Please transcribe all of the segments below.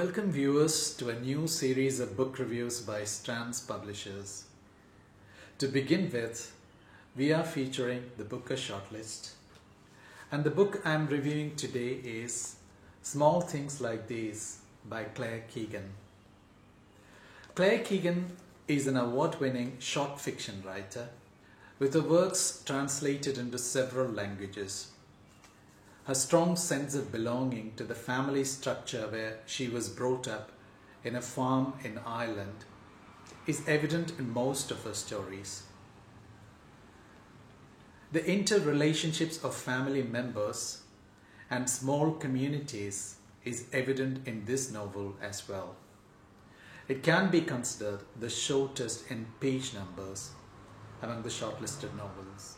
Welcome viewers to a new series of book reviews by Strands Publishers. To begin with, we are featuring the Booker Shortlist, and the book I am reviewing today is Small Things Like These by Claire Keegan. Claire Keegan is an award-winning short fiction writer with her works translated into several languages. Her strong sense of belonging to the family structure where she was brought up in a farm in Ireland is evident in most of her stories. The interrelationships of family members and small communities is evident in this novel as well. It can be considered the shortest in page numbers among the shortlisted novels.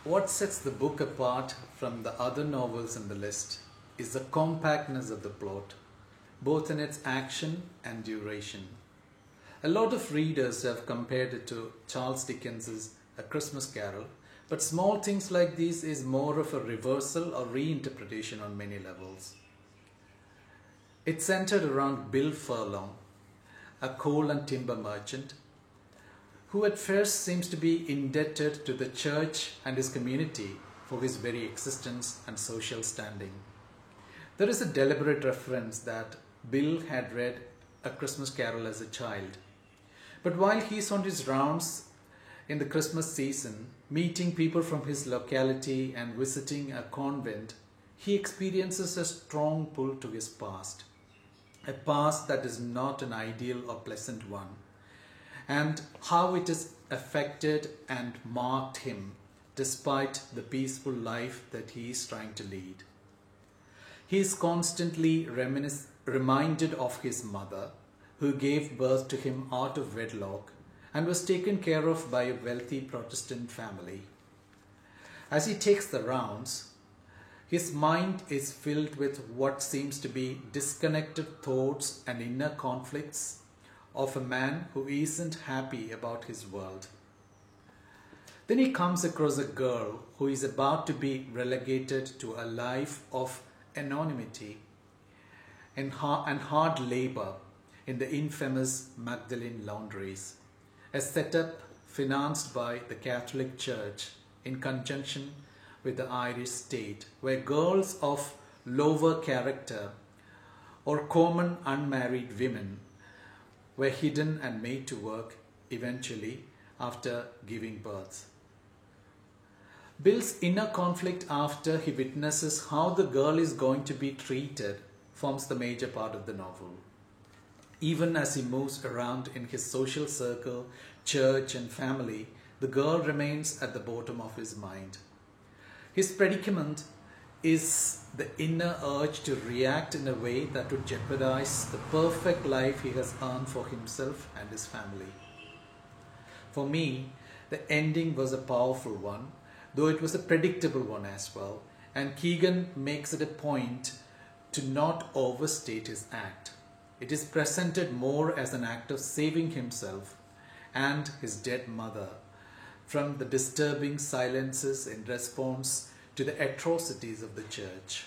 What sets the book apart from the other novels in the list is the compactness of the plot, both in its action and duration. A lot of readers have compared it to Charles Dickens's A Christmas Carol, but Small Things Like These is more of a reversal or reinterpretation on many levels. It's centered around Bill Furlong, a coal and timber merchant, who at first seems to be indebted to the church and his community for his very existence and social standing. There is a deliberate reference that Bill had read A Christmas Carol as a child. But while he's on his rounds in the Christmas season, meeting people from his locality and visiting a convent, he experiences a strong pull to his past. A past that is not an ideal or pleasant one, and how it has affected and marked him despite the peaceful life that he is trying to lead. He is constantly reminded of his mother, who gave birth to him out of wedlock and was taken care of by a wealthy Protestant family. As he takes the rounds, his mind is filled with what seems to be disconnected thoughts and inner conflicts of a man who isn't happy about his world. Then he comes across a girl who is about to be relegated to a life of anonymity and hard labor in the infamous Magdalene laundries, a setup financed by the Catholic Church in conjunction with the Irish state, where girls of lower character or common unmarried women were hidden and made to work eventually after giving birth. Bill's inner conflict after he witnesses how the girl is going to be treated forms the major part of the novel. Even as he moves around in his social circle, church and family, the girl remains at the bottom of his mind. His predicament is the inner urge to react in a way that would jeopardize the perfect life he has earned for himself and his family. For me, the ending was a powerful one, though it was a predictable one as well, and Keegan makes it a point to not overstate his act. It is presented more as an act of saving himself and his dead mother from the disturbing silences in response to the atrocities of the church.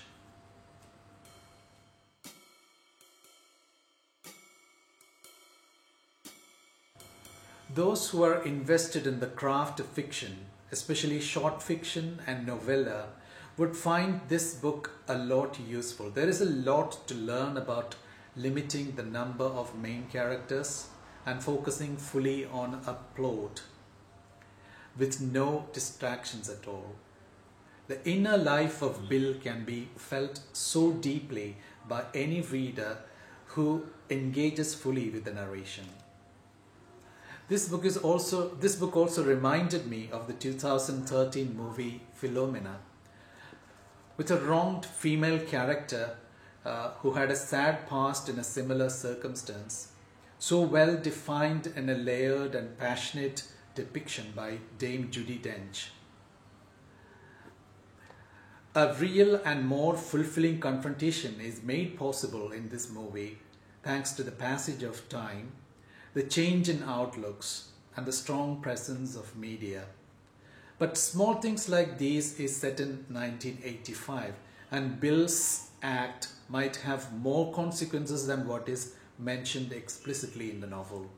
Those who are invested in the craft of fiction, especially short fiction and novella, would find this book a lot useful. There is a lot to learn about limiting the number of main characters and focusing fully on a plot with no distractions at all. The inner life of Bill can be felt so deeply by any reader who engages fully with the narration. This book also reminded me of the 2013 movie Philomena, with a wronged female character who had a sad past in a similar circumstance, so well defined in a layered and passionate depiction by Dame Judi Dench. A real and more fulfilling confrontation is made possible in this movie thanks to the passage of time, the change in outlooks, and the strong presence of media. But small things like these is set in 1985, and Bill's act might have more consequences than what is mentioned explicitly in the novel.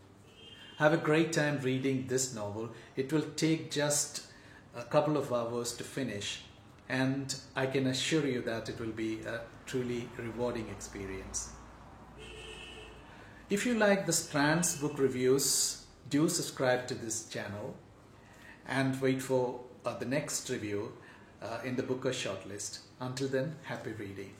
Have a great time reading this novel. It will take just a couple of hours to finish, and I can assure you that it will be a truly rewarding experience. If you like the Strands book reviews, do subscribe to this channel and wait for the next review in the Booker shortlist. Until then, happy reading.